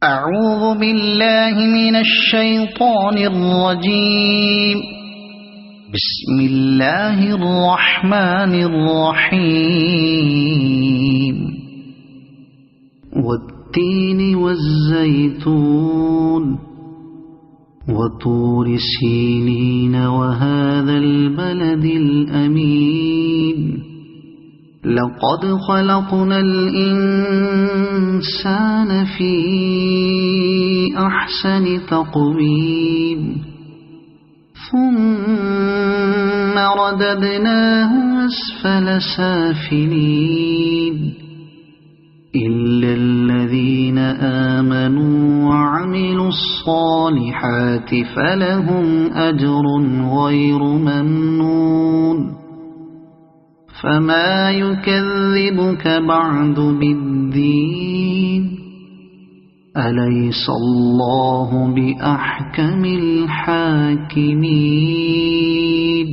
أعوذ بالله من الشيطان الرجيم. بسم الله الرحمن الرحيم. والتين والزيتون وطور سينين وهذا البلد الأمين. لقد خلقنا الإنسان في أحسن تقويم ثم رددناه أسفل سافلين إلا الذين آمنوا وعملوا الصالحات فلهم أجر غير ممنون. فما يكذبك بعد بالدين؟ أليس الله بأحكم الحاكمين؟